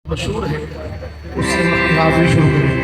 मशहूर है, उससे हाजिरी शुरू करें।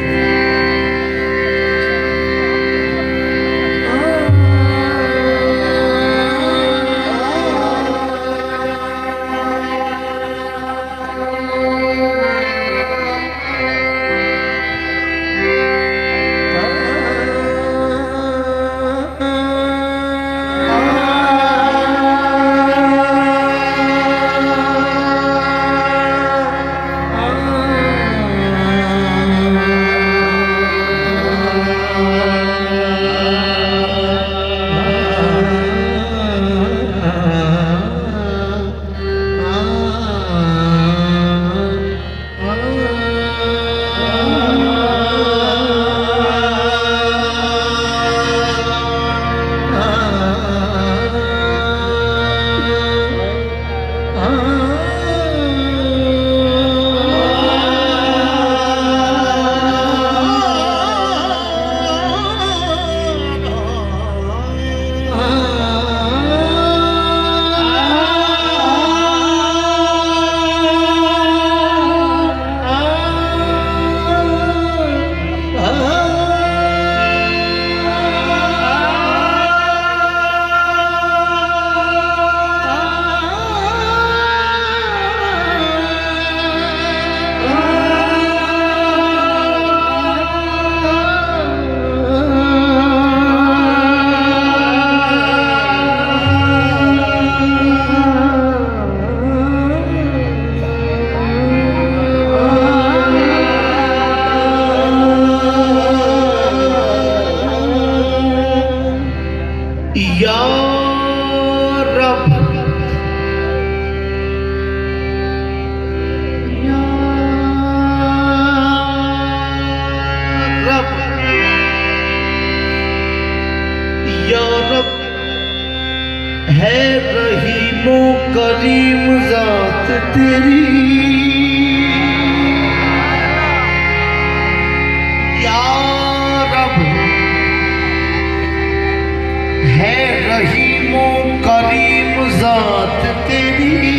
है रहीमो करीम जात तेरी, या रब है रहीमो करीम जात तेरी,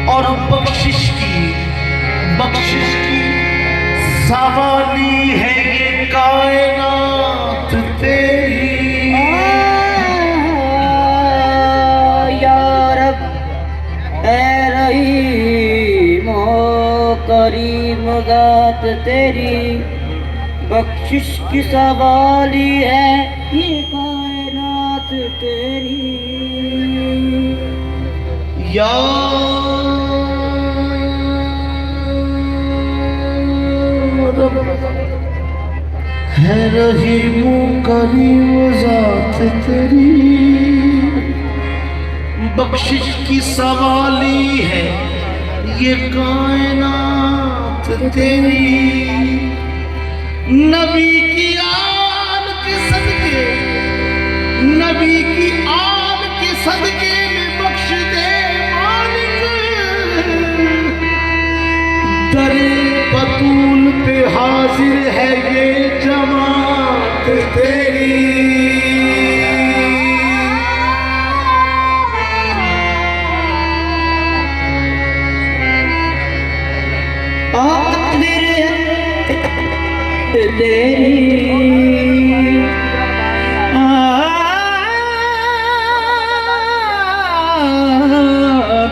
और बख्शिश की सवाली है ये कायनात तेरी। करीम ज़ात तेरी, बख्शिश की सवाली है ये कायनात तेरी। या रब है रहीम करीम ज़ात तेरी, बख्शिश की सवाली है ये कायनात तेरी। नबी की आल के सदके नबी की आल के सदके में बख्श दे मालिक। दरे बतूल पे हाजिर है ये जमात तेरी।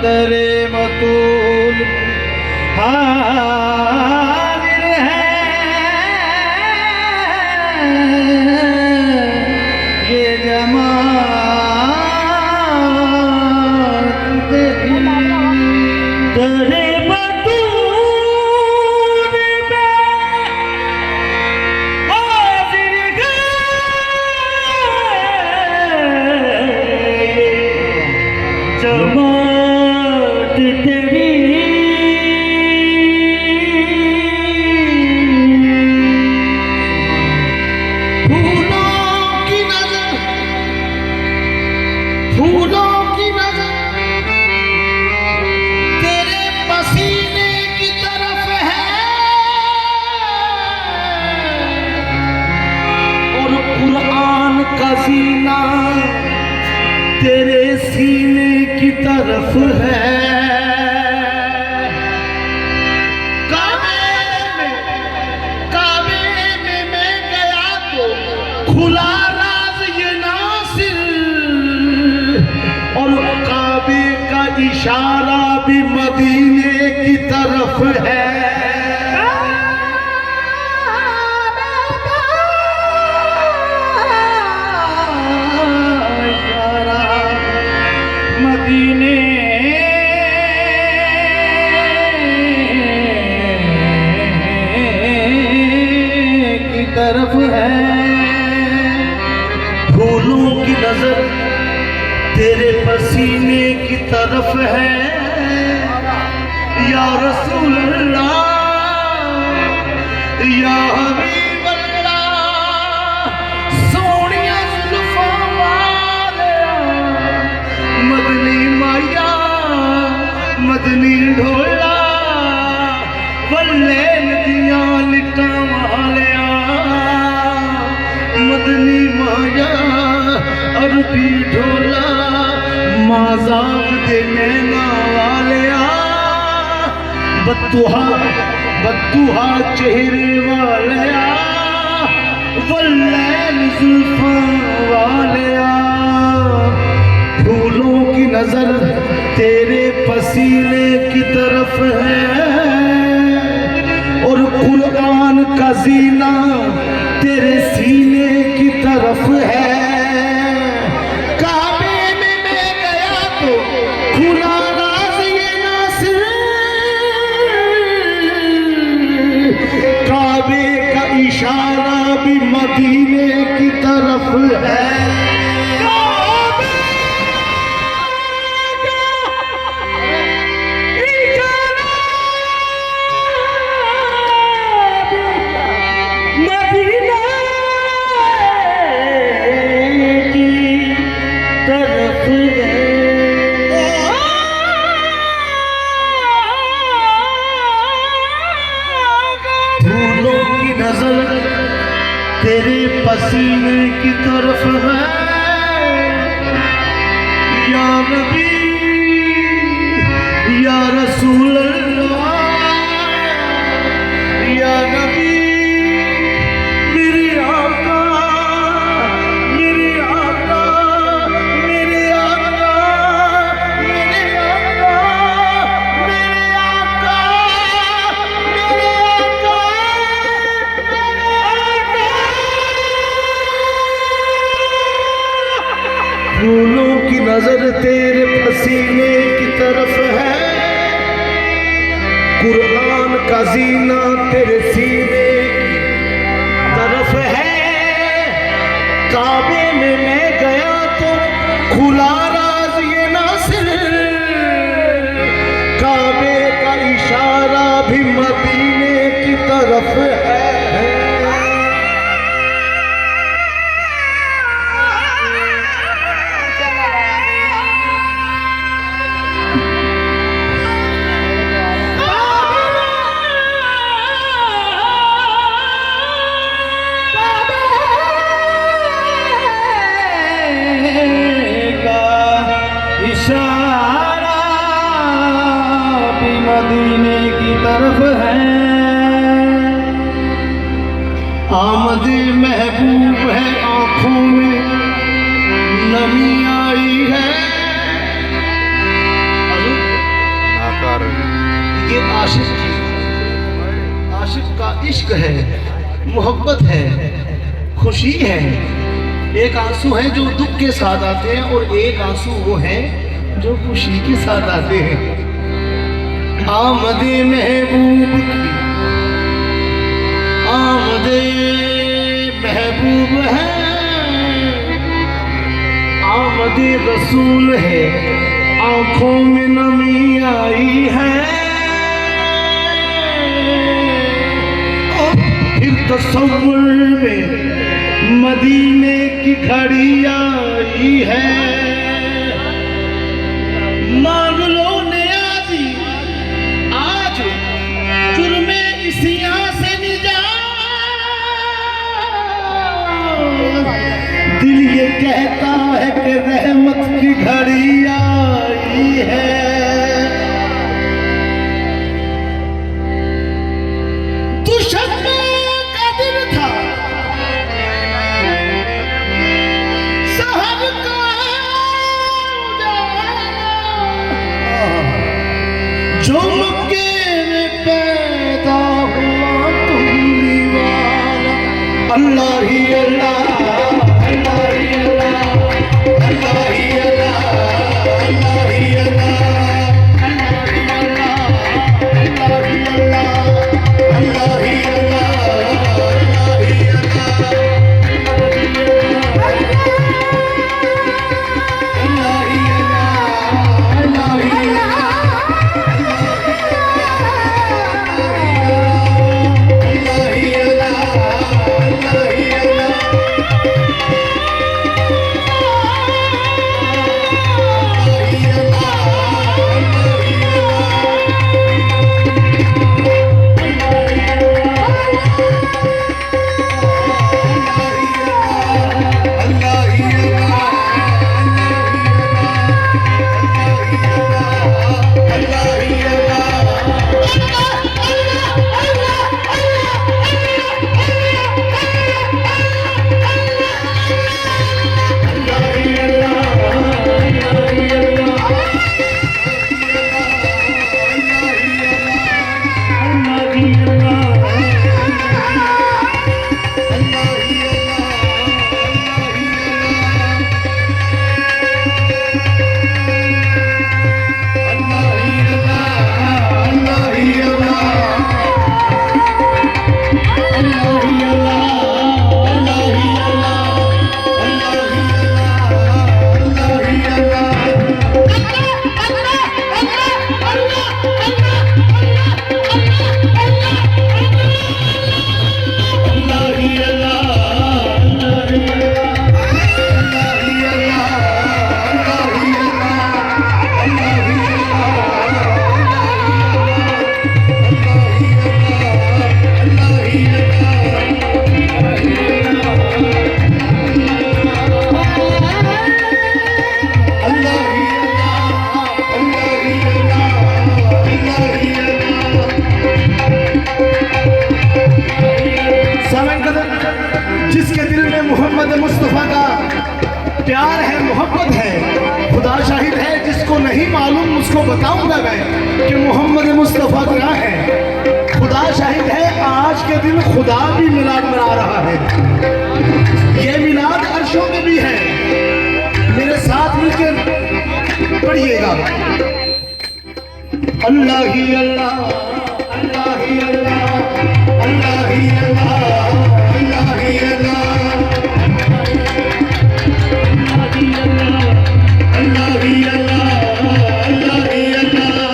दरे बतूल हाजिर है ये जमात तेरी। दरे जमात तेरी। फूलों की नजर तेरे पसीने की तरफ है और कुरान का सीना तेरे सीने की तरफ है। काबे में मैं गया तो खुला राज ये नासिर और काबे का इशारा भी मदीने की तरफ है। मदीने की तरफ है। फूलों की नजर तेरे पसीने की तरफ है या रसूल अल्लाह या हबीब अल्लाह। सोनिया जुल्फां वालिया मदनी माया मदनी ढोला वल्ले नदियां लिटां वालिया मदनी माया अरबी ढोला माजाक दे नैना वालिया बदुहा चेहरे वालिया वल्लैल जुल्फां वालिया। फूलों की नजर तेरे पसीने की तरफ है और कुरान का जीना तेरे सीने की तरफ है। काबे में मैं गया तो खुला राज ये नासिर काबे का इशारा भी मदीने की तरफ है। फूलों की नजर तेरे पसीने की तरफ है या नबी या रसूल अल्लाह या नबी मेरे आका मेरे आका मेरे आका मेरे आका मेरे आका मेरे आका। फूलों की नजर तेरे पसीने की तरफ है कुरान का जीना तेरे सीने की तरफ है। काबे में मैं गया तो खुला राज ये नासिर काबे का इशारा भी मदीने की तरफ है। मदीने की तरफ है। आमदे महबूब है, आंखों में नमी आई है। ये आशिक का इश्क है, मोहब्बत है, खुशी है। एक आंसू है जो दुख के साथ आते हैं और एक आंसू वो है जो खुशी के साथ आते हैं। आमदे महबूब की आमदे महबूब है, आमदे रसूल है, आंखों में नमी आई है। फिर तसव्वुर में मदीने की घड़ी आई है। मांग लो नियाज़ी आज जुर्मे इसियां से निजात। दिल ये कहता है कि रहमत की घड़ी आई है। जो मक्के में पैदा हुआ तुम दीवाना। अल्लाह ही अल्लाह, अल्लाह ही अल्लाह, अल्लाह ही अल्लाह, अल्लाह ही अल्लाह, अल्लाह ही अल्लाह, अल्लाह ही अल्लाह, अल्लाह ही जिसके दिल में मोहम्मद मुस्तफ़ा का प्यार है, मोहब्बत है, खुदा शाहिद है। जिसको नहीं मालूम उसको बताऊंगा मैं कि मोहम्मद मुस्तफ़ा क्या है। खुदा शाहिद है, आज के दिन खुदा भी मिलाद मना रहा है। ये मिलाद अर्शों में भी है। मेरे साथ मिलकर पढ़िएगा। अल्लाह ही अल्लाह, अल्लाह ही अल्लाह, अल्लाह ही अल्लाह, अल्लाह ही अल्लाह, अल्लाह ही अल्लाह, अल्लाह ही अल्लाह, अल्लाह ही अल्लाह,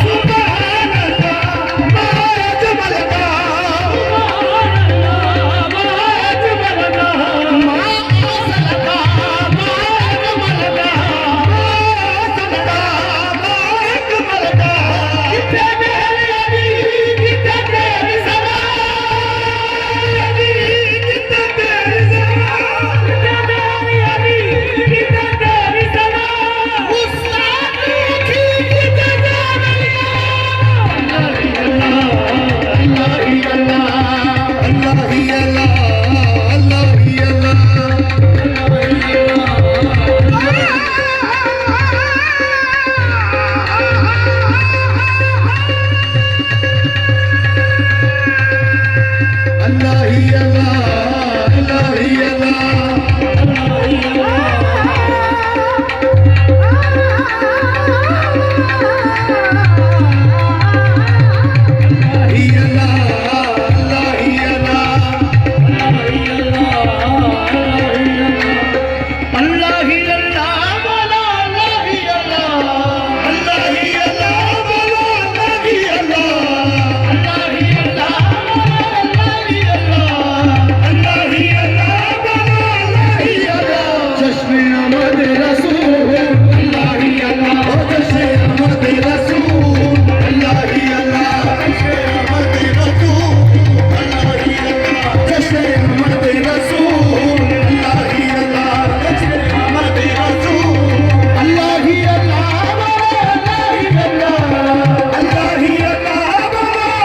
सुभान अल्लाह, सुभान अल्लाह, अहमद रसूल अल्लाह ही अल्लाह जैसे अहमद रसूल अल्लाह ही अल्लाह जैसे अहमद रसूल अल्लाह ही अल्लाह जैसे अहमद रसूल अल्लाह ही अल्लाह जैसे अहमद रसूल अल्लाह ही अल्लाह अल्लाह ही अल्लाह अल्लाह ही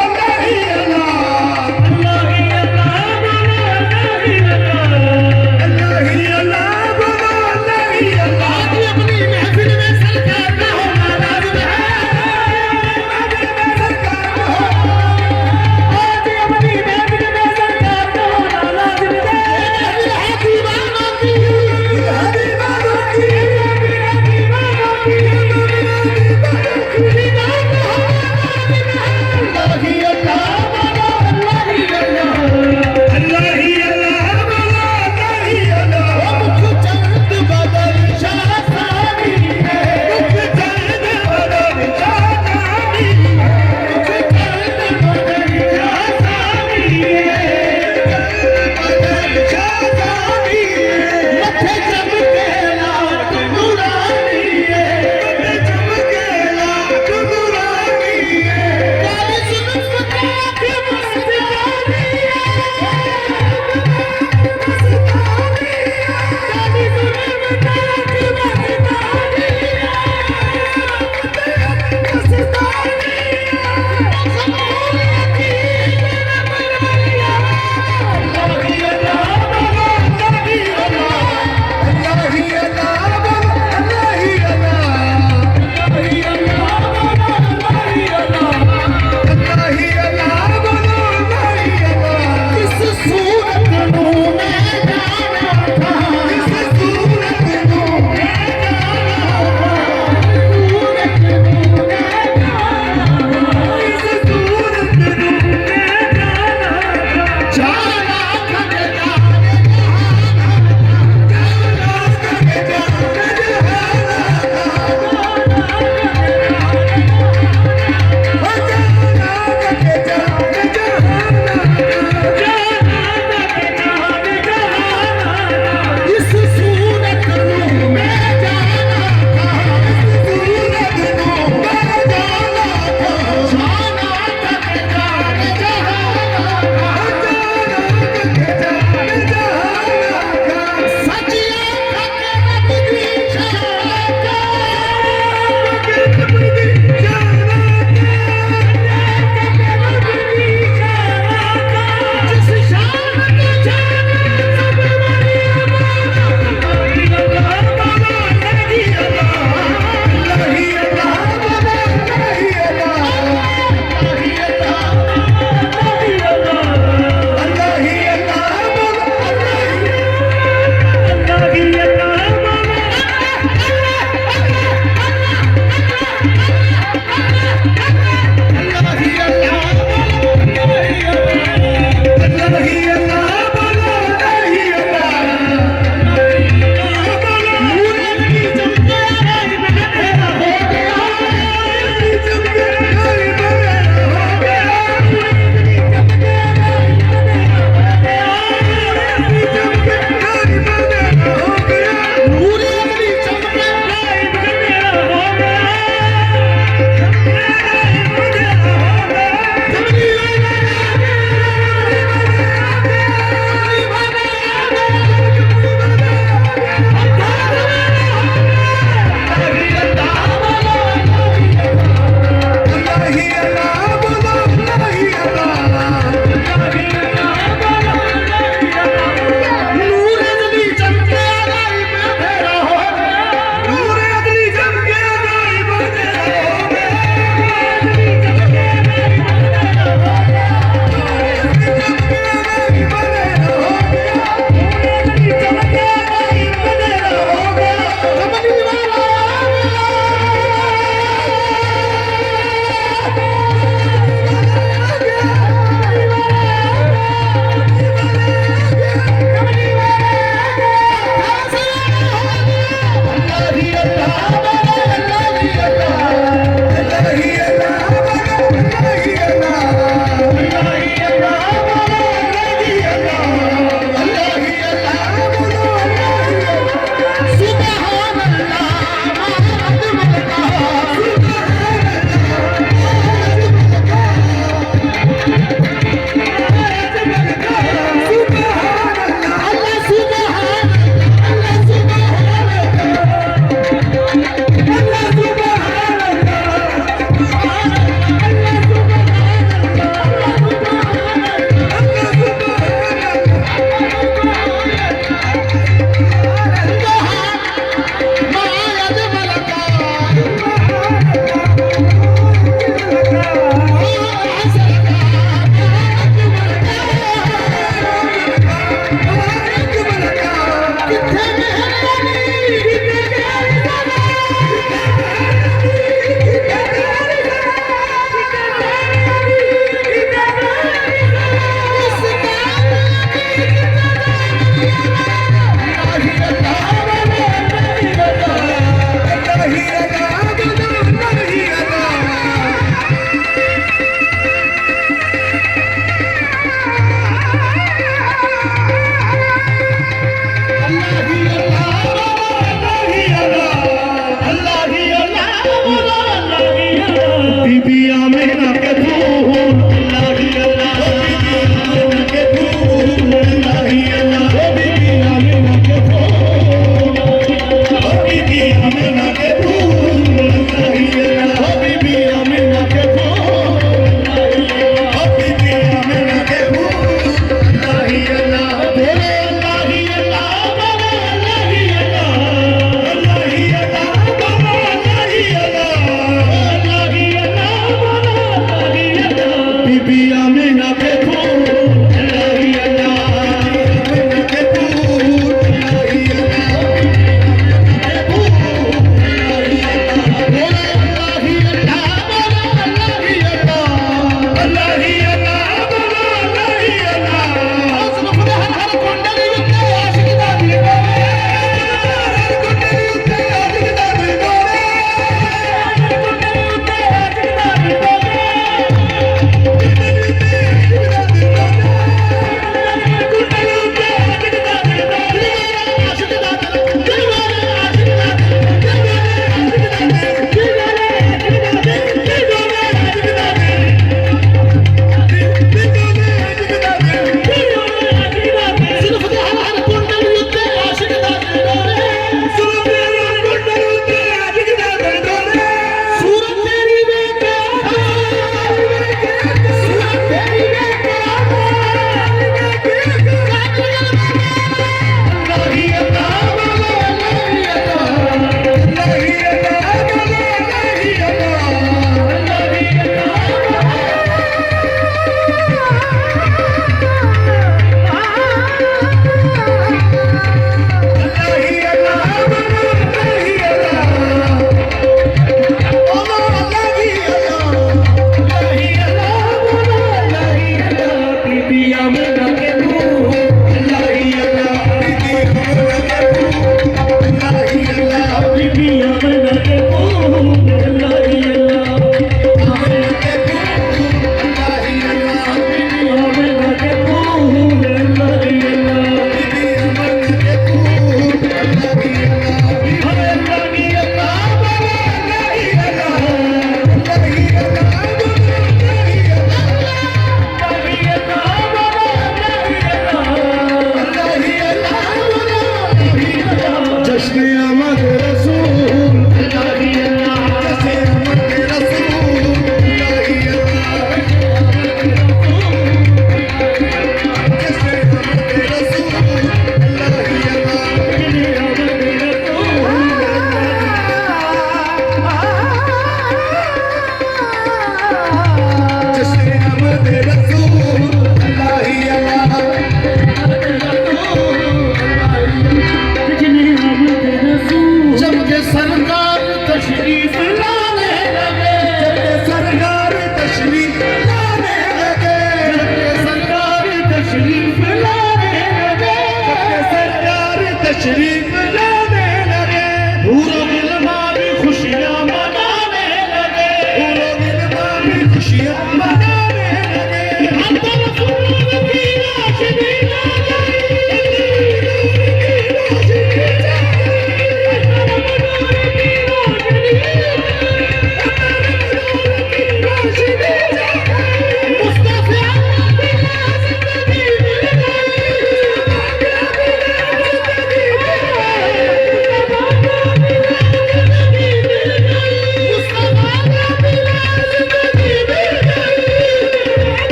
तशरीफ लाने लगे, पूरा गिलमा भी खुशियां मनाने लगे, पूरा गिलमा भी खुशियां मनाने लगे। अंदर फूल की रोशनी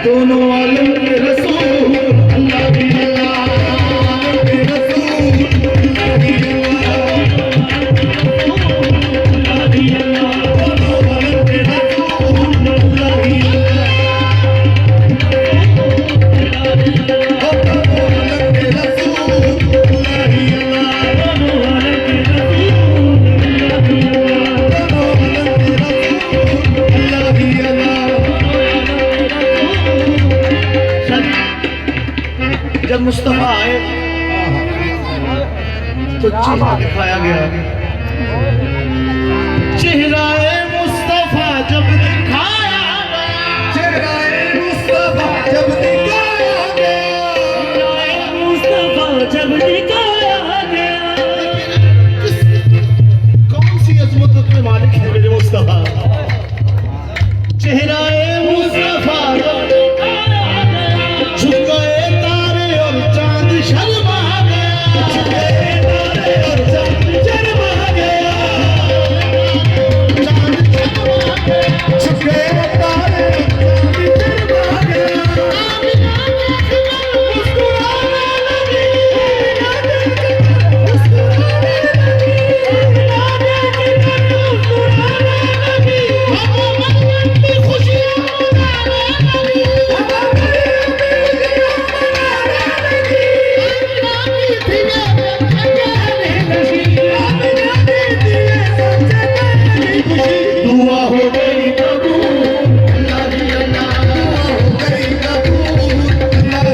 दोनों आलम के रसूल अल्लाह भी अल्लाह, आलम के रसूल अल्लाह भी अल्लाह, अल्लाह भी अल्लाह, दोनों आलम के रसूल अल्लाह भी अल्लाह, दोनों आलम के रसूल अल्लाह भी अल्लाह, दोनों आलम के रसूल अल्लाह भी अल्लाह, दोनों आलम के रसूल अल्लाह भी अल्लाह। जब मुस्तफा आए तो चेहरा दिखाया गया, चेहराए मुस्तफा जब दिखाया गया, चेहराए मुस्तफा जब दिखाया गया, मुस्तफा जब दिखाया गया। कौन सी अजमत के मालिक है मेरे मुस्तफा, चेहराए मुस्तफा जब दिखाया गया, झुक गए शर्मा गया, झुके तारे और चांद शर्मा गया, चांद शर्मा गया, झुके तारे और चांद शर्मा गया। मुस्कुराने लगी, मुस्कुराने लगी, खुशियाँ दुआ हो गई कबूल, अल्लाह ही अल्लाह, दुआ हो गई कबूल, अल्लाह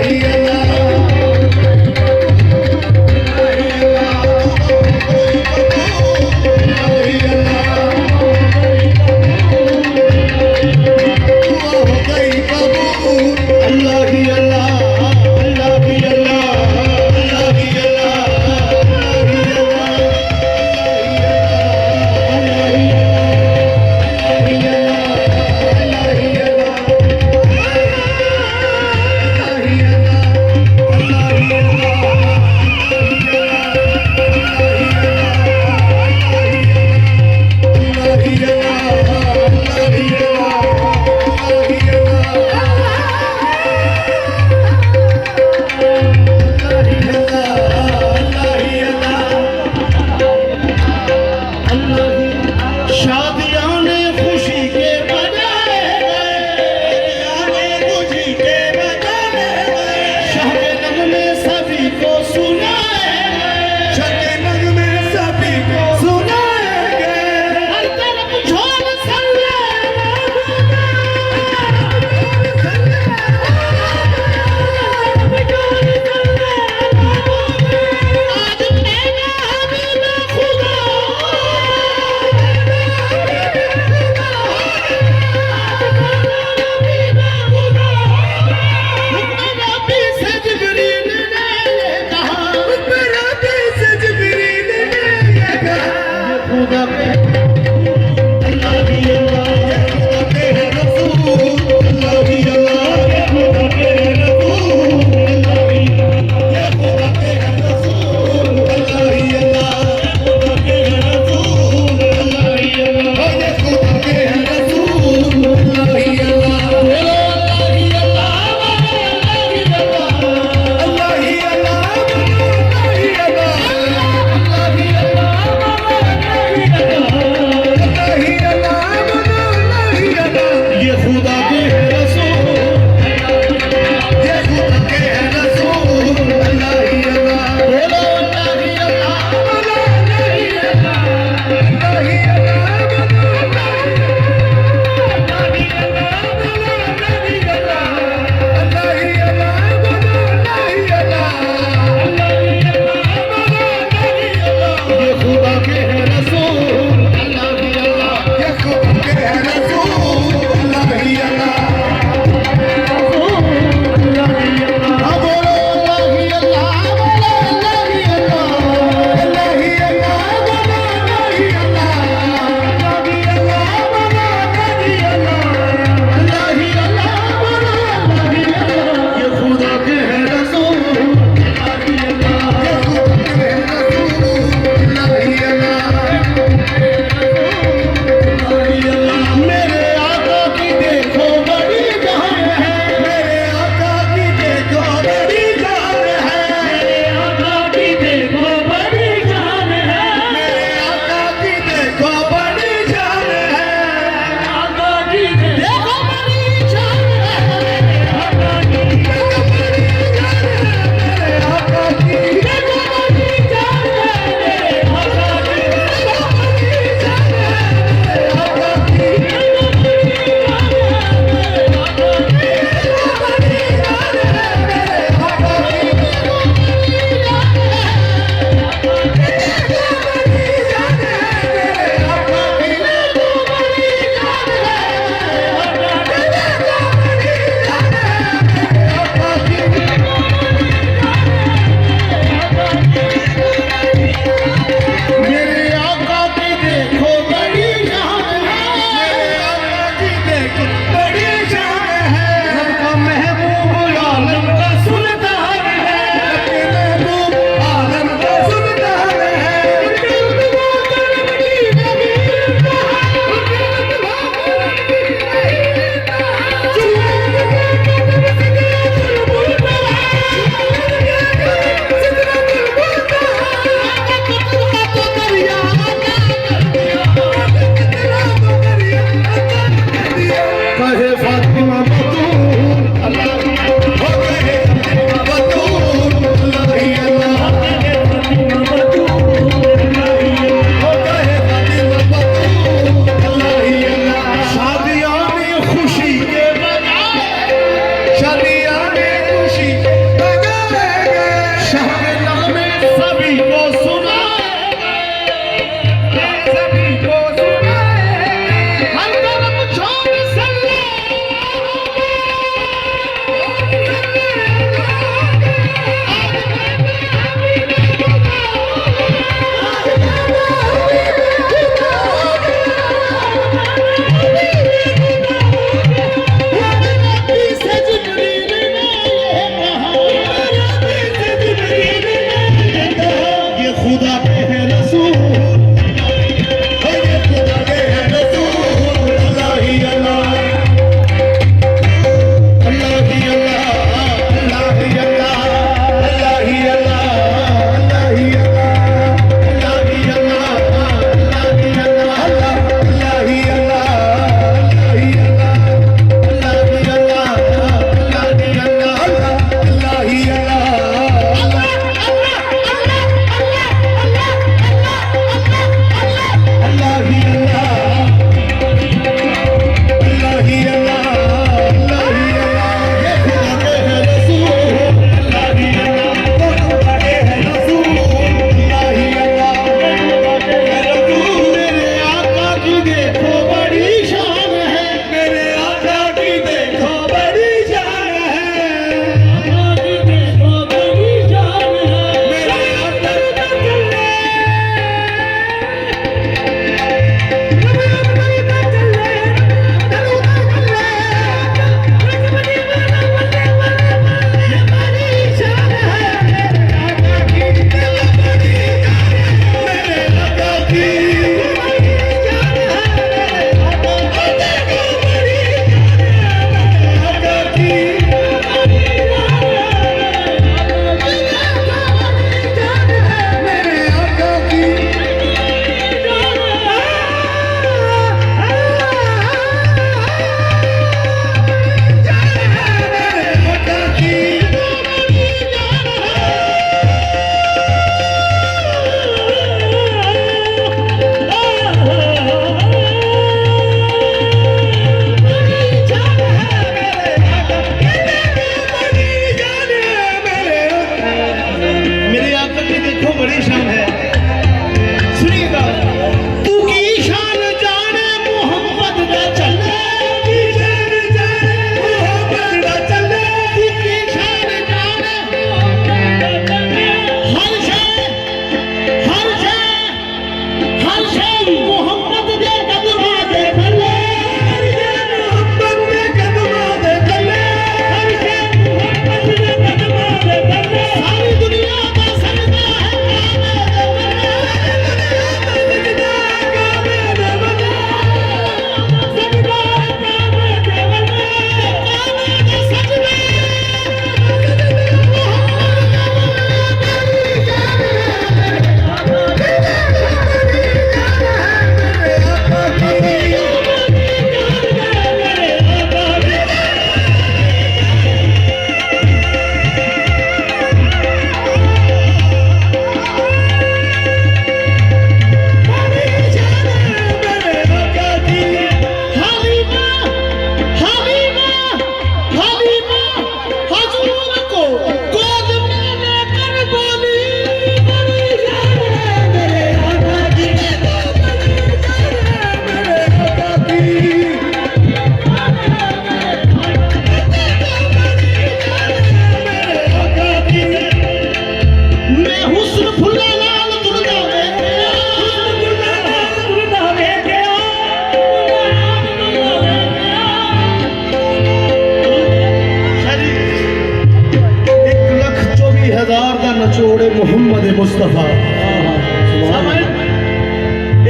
नचोड़े मोहम्मद मुस्तफा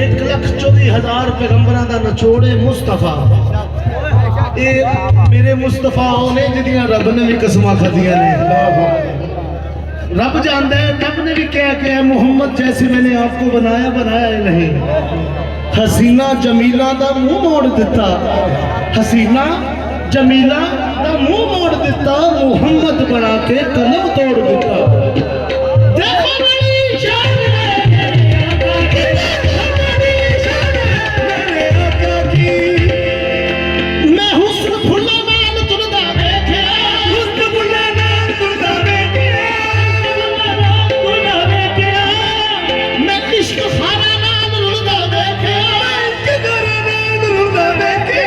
1,24,000 पैगंबरां दा नचोड़े मुस्तफा ये मेरे मुस्तफा ने जिदियां रब ने भी कसमां खादियां ने रब जानता है रब ने भी क्या किया मोहम्मद जैसे मैंने आपको बनाया बनाया ही नहीं हसीना जमीला दा मुंह मोड़ दिता हसीना जमीला दा मुंह मोड़ दिता मोहम्मद बना के कलम तोड़ दिता देखो बड़ी शान है मेरे आका की मैं हुस्न फुल्ला नाल तुरदा बैठा हुस्न फुल्ला नाल तुरदा बैठा मैं इश्क खाना नाल रुलदा बैठा इश्क खाना नाल रुलदा बैठा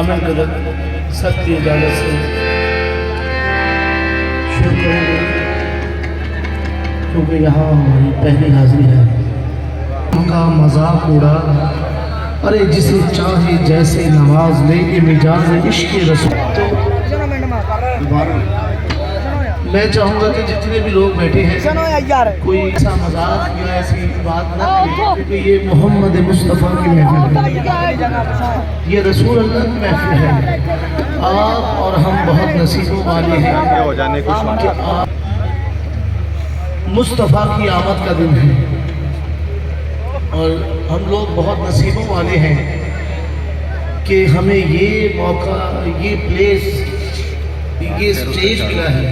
शामिल कदर सबकी इजाजत से शुरू करेंगे, क्योंकि यहाँ हमारी पहली हाजिरी है। उनका मजाक उड़ा, अरे जिसे चाहे जैसे नवाज ले, ये मिजाज इश्क रसूल। तो मैं चाहूँगा कि जितने भी लोग बैठे हैं कोई ऐसा मजाक या ऐसी बात ना करें, क्योंकि ये मोहम्मद मुस्तफ़ा की महफिल है, ये रसूल अल्लाह की महफिल है। आप और हम बहुत नसीबों वाले हैं कि आप मुस्तफ़ा की आमद का दिन है, और हम लोग बहुत नसीबों वाले हैं कि हमें ये मौका, ये प्लेस, ये स्टेज मिला है।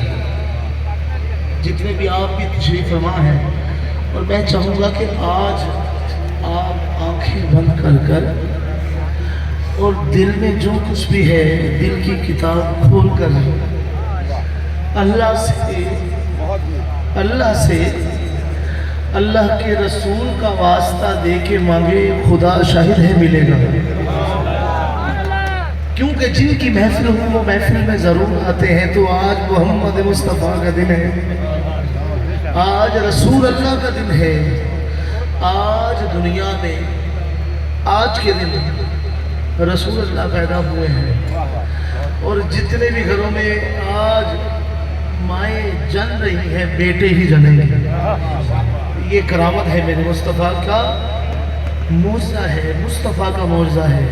जितने भी आप भी तशरीफ फरमा हैं, और मैं चाहूँगा कि आज आप आंखें बंद कर कर और दिल में जो कुछ भी है, दिल की किताब खोल कर अल्लाह के रसूल का वास्ता दे के मांगे, खुदा शाहिद है मिलेगा। क्योंकि जिनकी महफिल हो वो महफिल में ज़रूर आते हैं। तो आज मोहम्मद मुस्तफ़ा का दिन है, आज रसूल अल्लाह का दिन है। आज दुनिया में आज के दिन रसूल अल्लाह पैदा हुए हैं, और जितने भी घरों में आज माएँ जन रही हैं, बेटे ही जनेंगे। ये करामत है मेरे मुस्तफ़ा का, मौज़ा है, मुस्तफ़ा का मौज़ा है।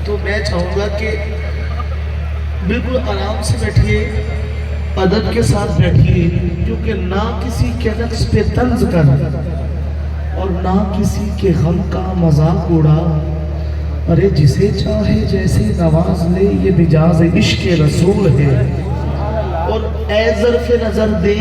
तो मैं चाहूँगा कि बिल्कुल आराम से बैठिए, अदब के साथ बैठिए, क्योंकि ना किसी के नक्श पे तंज कर और ना किसी के गम का मजाक उड़ा। अरे जिसे चाहे जैसे नवाज ले, ये मिजाज इश्क रसूल है। और ए ज़र्फ़ नज़र दे